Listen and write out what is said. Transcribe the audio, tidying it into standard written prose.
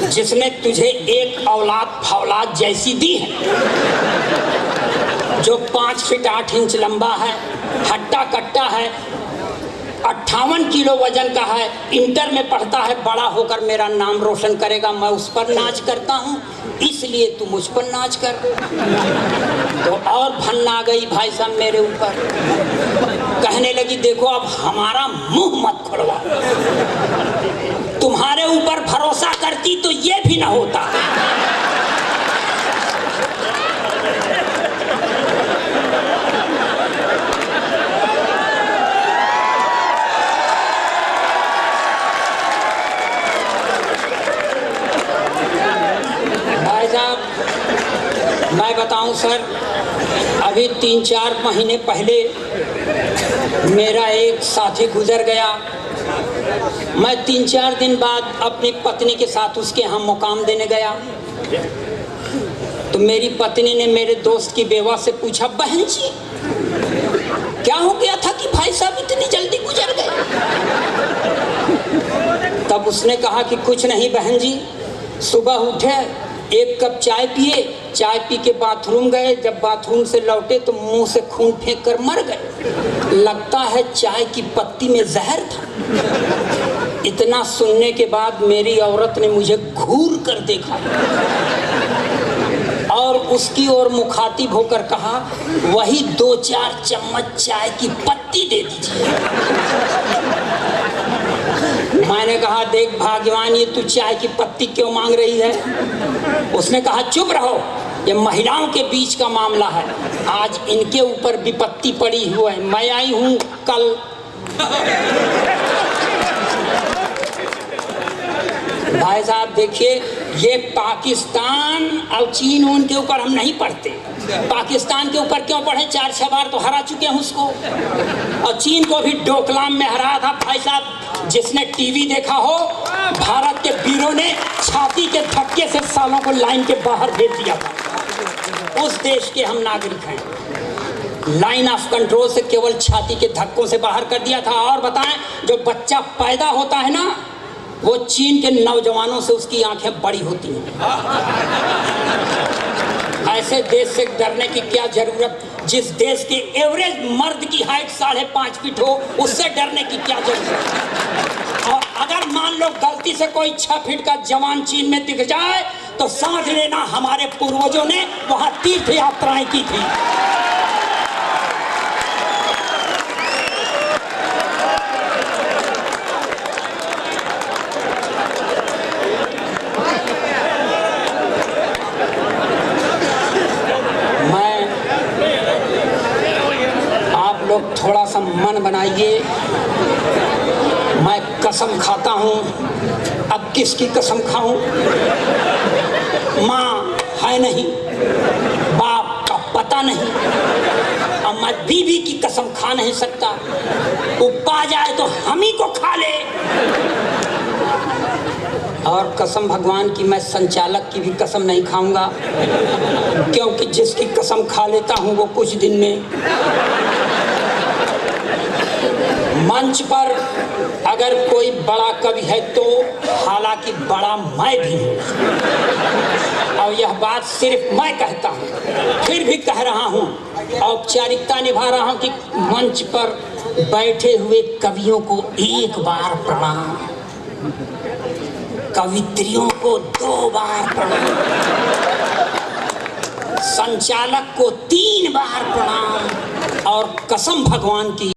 जिसने तुझे एक औलाद फौलाद जैसी दी है, जो 5 फीट 8 इंच लंबा है, हट्टा कट्टा है, 58 किलो वजन का है, इंटर में पढ़ता है, बड़ा होकर मेरा नाम रोशन करेगा, मैं उस पर नाच करता हूँ, इसलिए तू मुझ पर नाच कर। तो और भन्न आ गई भाई साहब मेरे ऊपर, कहने लगी देखो अब हमारा मुंह मत खुलवा, तुम्हारे ऊपर भरोसा करती तो ये भी ना होता। भाई साहब मैं बताऊं सर, अभी 3-4 महीने पहले मेरा एक साथी गुजर गया। मैं 3-4 दिन बाद अपनी पत्नी के साथ उसके यहाँ मुकाम देने गया, तो मेरी पत्नी ने मेरे दोस्त की बेवा से पूछा, बहन जी क्या हो गया था कि भाई साहब इतनी जल्दी गुजर गए? तब उसने कहा कि कुछ नहीं बहन जी, सुबह उठे, एक कप चाय पिए, चाय पी के बाथरूम गए, जब बाथरूम से लौटे तो मुंह से खून फेंक कर मर गए। लगता है चाय की पत्ती में जहर था। इतना सुनने के बाद मेरी औरत ने मुझे घूर कर देखा और उसकी ओर मुखातिब होकर कहा, वही 2-4 चम्मच चाय की पत्ती दे दीजिए। मैंने कहा देख भाग्यवान, ये तू चाय की पत्ती क्यों मांग रही है? उसने कहा चुप रहो, ये महिलाओं के बीच का मामला है, आज इनके ऊपर विपत्ति पड़ी हुई है, मैं आई हूं कल। भाई साहब देखिए, ये पाकिस्तान और चीन उनके ऊपर हम नहीं पढ़ते, पाकिस्तान के ऊपर क्यों पढ़े, 4-6 बार तो हरा चुके हैं उसको, और चीन को भी डोकलाम में हराया था। भाई साहब जिसने टीवी देखा हो, भारत के वीरों ने छाती के धक्के से सालों को लाइन के बाहर भेज दिया था। उस देश के हम नागरिक हैं, लाइन ऑफ कंट्रोल से केवल छाती के धक्कों से बाहर कर दिया था। और बताएं, जो बच्चा पैदा होता है ना, वो चीन के नौजवानों से उसकी आंखें बड़ी होती हैं। ऐसे देश से डरने की क्या जरूरत, जिस देश के एवरेज मर्द की हाइट 5.5 फीट हो, उससे डरने की क्या जरूरत। और अगर मान लो गलती से कोई 6 फीट का जवान चीन में दिख जाए तो समझ लेना हमारे पूर्वजों ने वहां तीर्थ यात्राएं की थी। लोग थोड़ा सा मन बनाइए, मैं कसम खाता हूँ, अब किसकी कसम खाऊं? माँ है नहीं, बाप का पता नहीं, अब मैं बीवी की कसम खा नहीं सकता, वो पा जाए तो हम ही को खा ले। और कसम भगवान की मैं संचालक की भी कसम नहीं खाऊंगा, क्योंकि जिसकी कसम खा लेता हूँ वो कुछ दिन में मंच पर अगर कोई बड़ा कवि है तो हालांकि बड़ा मैं भी हूँ, और यह बात सिर्फ मैं कहता हूँ, फिर भी कह रहा हूँ, औपचारिकता निभा रहा हूँ कि मंच पर बैठे हुए कवियों को एक बार प्रणाम, कवित्रियों को 2 बार प्रणाम, संचालक को 3 बार प्रणाम, और कसम भगवान की